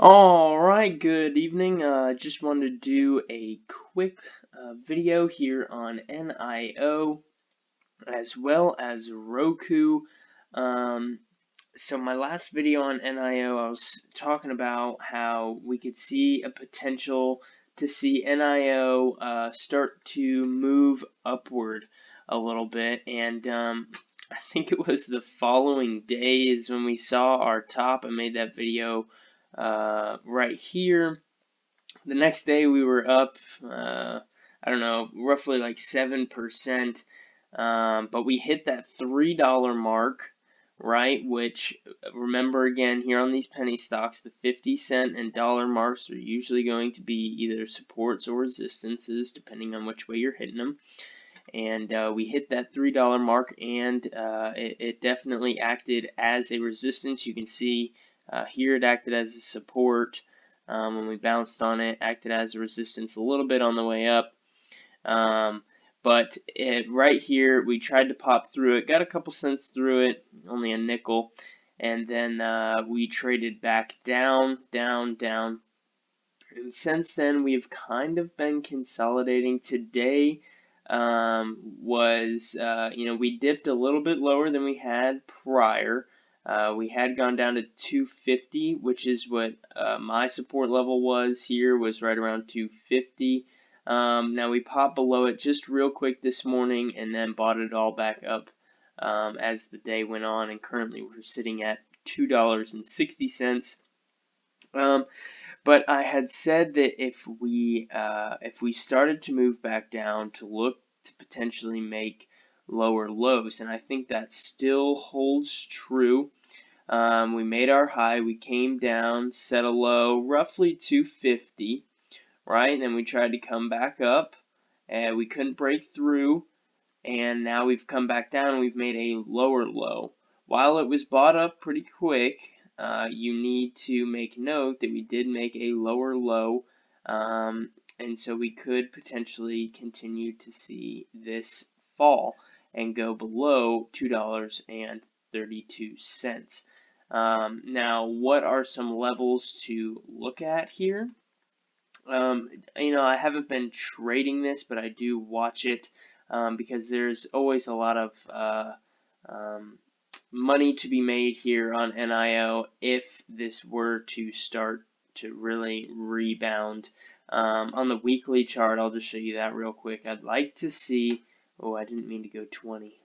Alright, good evening. Just wanted to do a quick video here on NIO as well as Roku. Um, so my last video on NIO, I was talking about how we could see a potential to see NIO start to move upward a little bit, and I think it was the following day is when we saw our top. I made that video right here. The next day we were up, I don't know, roughly like 7%, but we hit that $3 mark, right? Which, remember again, here on these penny stocks, the 50-cent and dollar marks are usually going to be either supports or resistances, depending on which way you're hitting them. And we hit that $3 mark, and it definitely acted as a resistance. You can see here it acted as a support when we bounced on it, acted as a resistance a little bit on the way up. But right here, we tried to pop through it, got a couple cents through it, only a nickel, and then we traded back down, down, down. And since then, we've kind of been consolidating. Today we dipped a little bit lower than we had prior. We had gone down to 250, which is what my support level was here, was right around 250. Now we popped below it just real quick this morning and then bought it all back up as the day went on, and currently we're sitting at $2.60. But I had said that if we started to move back down, to look to potentially make lower lows, and I think that still holds true. We made our high, we came down, set a low, roughly 250, right? And then we tried to come back up, and we couldn't break through, and now we've come back down and we've made a lower low. While it was bought up pretty quick, you need to make note that we did make a lower low, and so we could potentially continue to see this fall and go below $2.32. Now, what are some levels to look at here? I haven't been trading this, but I do watch it because there's always a lot of money to be made here on NIO if this were to start to really rebound. On the weekly chart, I'll just show you that real quick. I'd like to see, oh, I didn't mean to go 20.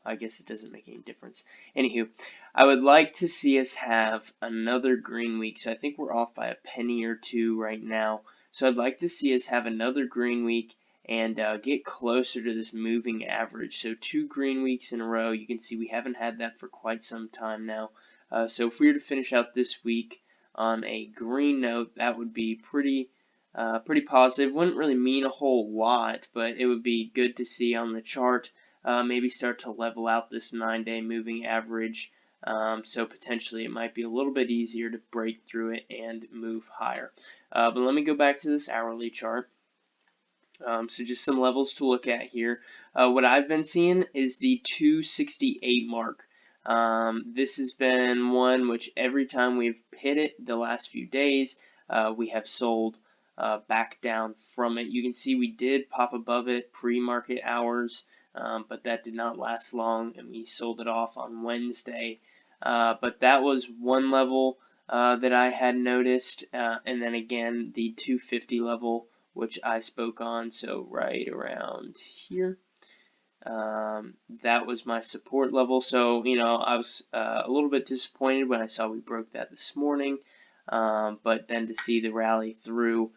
I guess it doesn't make any difference. Anywho, I would like to see us have another green week. So I think we're off by a penny or two right now. So I'd like to see us have another green week and get closer to this moving average. So 2 green weeks in a row. You can see we haven't had that for quite some time now. So if we were to finish out this week on a green note, that would be pretty positive. Wouldn't really mean a whole lot, but it would be good to see on the chart. Maybe start to level out this 9-day moving average. So potentially it might be a little bit easier to break through it and move higher. But let me go back to this hourly chart. So just some levels to look at here. What I've been seeing is the 268 mark. This has been one which every time we've hit it the last few days, we have sold back down from it. You can see we did pop above it pre-market hours, but that did not last long, and we sold it off on Wednesday. But that was one level that I had noticed, and then again the 250 level, which I spoke on, so right around here. That was my support level. So, I was a little bit disappointed when I saw we broke that this morning, but then to see the rally through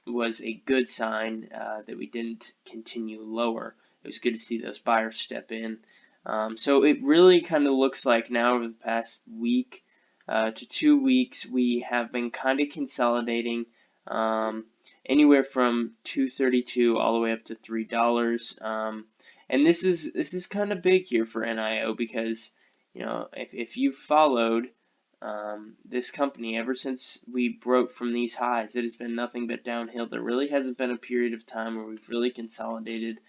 was a good sign that we didn't continue lower. It was good to see those buyers step in. So it really kind of looks like now over the past week to 2 weeks, we have been kind of consolidating anywhere from $2.32 all the way up to $3. And this is kind of big here for NIO because, if you followed this company ever since we broke from these highs, it has been nothing but downhill. There really hasn't been a period of time where we've really consolidated.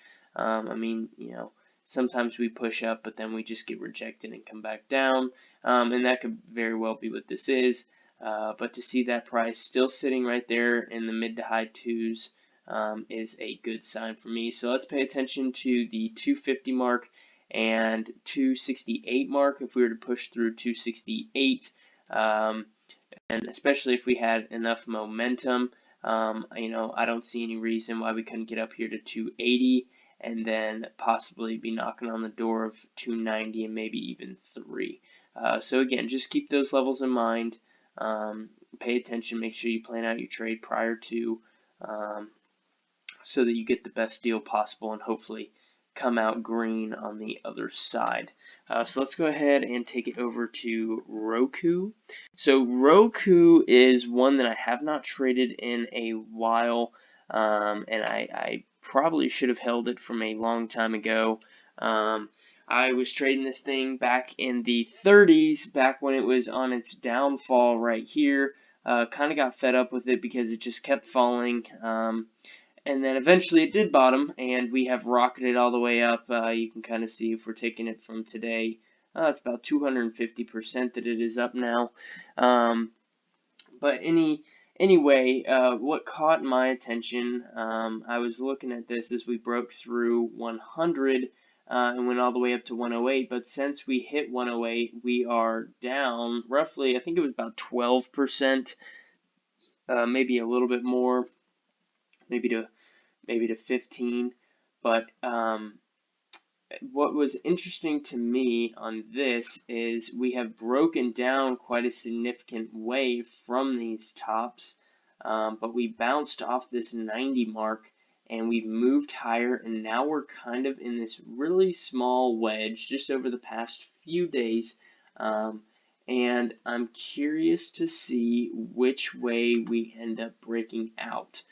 Sometimes we push up, but then we just get rejected and come back down, and that could very well be what this is. But to see that price still sitting right there in the mid to high twos is a good sign for me. So let's pay attention to the 250 mark and 268 mark if we were to push through 268. And especially if we had enough momentum, I don't see any reason why we couldn't get up here to 280 and then possibly be knocking on the door of 290 and maybe even 3. So again, just keep those levels in mind. Pay attention. Make sure you plan out your trade prior to, so that you get the best deal possible and hopefully come out green on the other side. So let's go ahead and take it over to ROKU. So ROKU is one that I have not traded in a while, and I probably should have held it from a long time ago. I was trading this thing back in the 30s, back when it was on its downfall right here. Kind of got fed up with it because it just kept falling. And then eventually it did bottom, and we have rocketed all the way up. You can kind of see if we're taking it from today. It's about 250% that it is up now. But anyway, what caught my attention, I was looking at this as we broke through 100 and went all the way up to 108. But since we hit 108, we are down roughly, I think it was about 12%, maybe a little bit more, maybe to 15. But what was interesting to me on this is we have broken down quite a significant way from these tops, but we bounced off this 90 mark and we've moved higher, and now we're kind of in this really small wedge just over the past few days, and I'm curious to see which way we end up breaking out.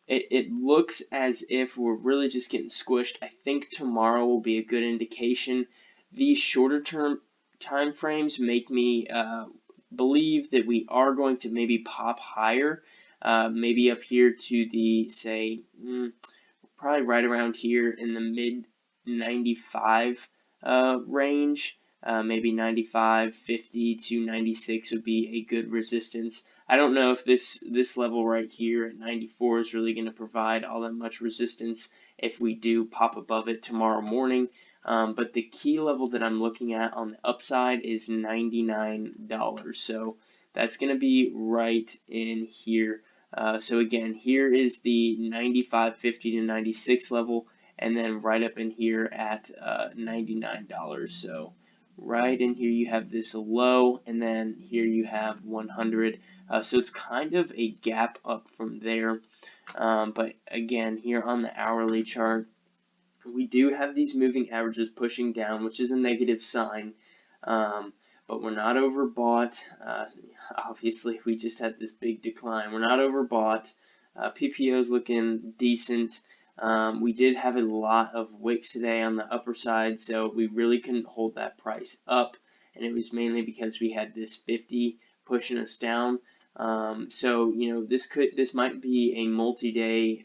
It looks as if we're really just getting squished. I think tomorrow will be a good indication. These shorter term time frames make me believe that we are going to maybe pop higher, maybe up here to the, say, probably right around here in the mid 95 range. Maybe 95, 50 to 96 would be a good resistance. I don't know if this level right here at 94 is really going to provide all that much resistance if we do pop above it tomorrow morning. But the key level that I'm looking at on the upside is $99. So that's going to be right in here. So again, here is the 95.50 to 96 level, and then right up in here at $99. So right in here you have this low, and then here you have 100. So it's kind of a gap up from there. But again, here on the hourly chart, we do have these moving averages pushing down, which is a negative sign. But we're not overbought. Obviously, we just had this big decline. We're not overbought. PPO is looking decent. We did have a lot of wicks today on the upper side, so we really couldn't hold that price up, and it was mainly because we had this 50 pushing us down. So this might be a multi-day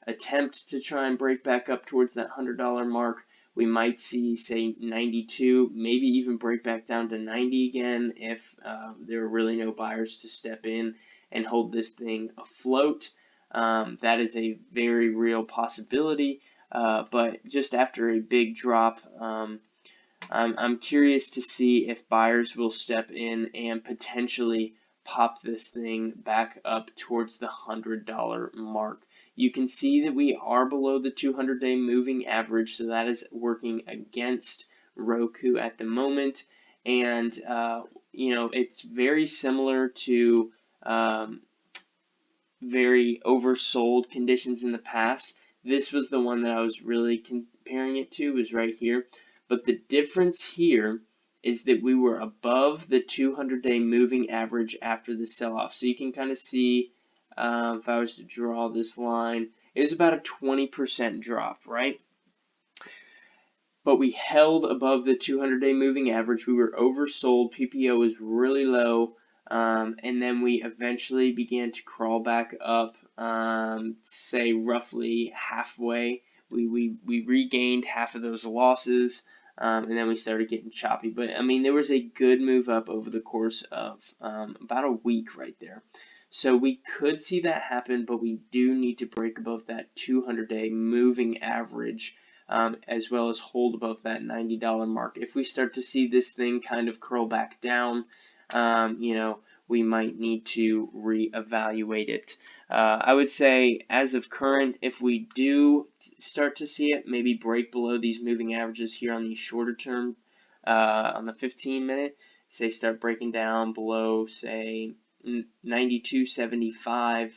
attempt to try and break back up towards that $100 mark. We might see, say, 92, maybe even break back down to 90 again if there are really no buyers to step in and hold this thing afloat. That is a very real possibility, but just after a big drop, I'm curious to see if buyers will step in and potentially pop this thing back up towards the $100 mark. You can see that we are below the 200-day moving average, so that is working against ROKU at the moment. And, it's very similar to very oversold conditions in the past. This was the one that I was really comparing it to, was right here. But the difference here is that we were above the 200-day moving average after the sell-off. So you can kind of see, if I was to draw this line, it was about a 20% drop, right? But we held above the 200-day moving average. We were oversold. PPO was really low. And then we eventually began to crawl back up, say roughly halfway. We regained half of those losses. and then we started getting choppy. But I mean, there was a good move up over the course of about a week right there. So we could see that happen, but we do need to break above that 200-day moving average, as well as hold above that $90 mark. If we start to see this thing kind of curl back down, we might need to reevaluate it. I would say, as of current, if we do start to see it maybe break below these moving averages here on the shorter term, on the 15-minute, say start breaking down below, say, 92.75,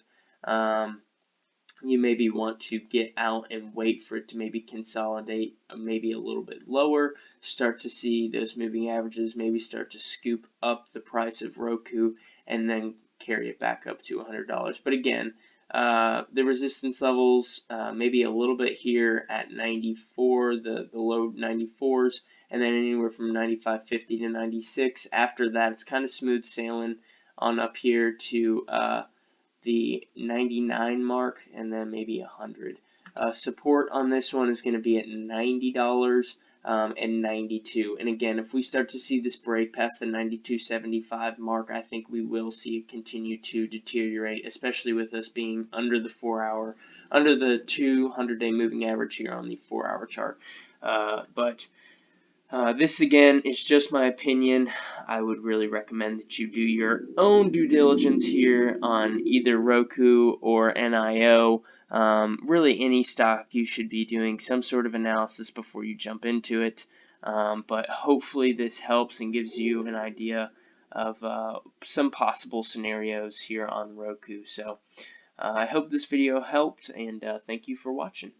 you maybe want to get out and wait for it to maybe consolidate maybe a little bit lower, start to see those moving averages maybe start to scoop up the price of Roku, and then carry it back up to $100. But again, the resistance levels, maybe a little bit here at 94, the low 94s, and then anywhere from 95.50 to 96. After that, it's kind of smooth sailing on up here to the 99 mark, and then maybe 100. Support on this one is going to be at $90 and 92. And again, if we start to see this break past the 92.75 mark, I think we will see it continue to deteriorate, especially with us being under the 200-day moving average here on the 4-hour chart. But this again is just my opinion. I would really recommend that you do your own due diligence here on either Roku or NIO. Really, any stock you should be doing some sort of analysis before you jump into it. But hopefully this helps and gives you an idea of some possible scenarios here on Roku. So I hope this video helped, and thank you for watching.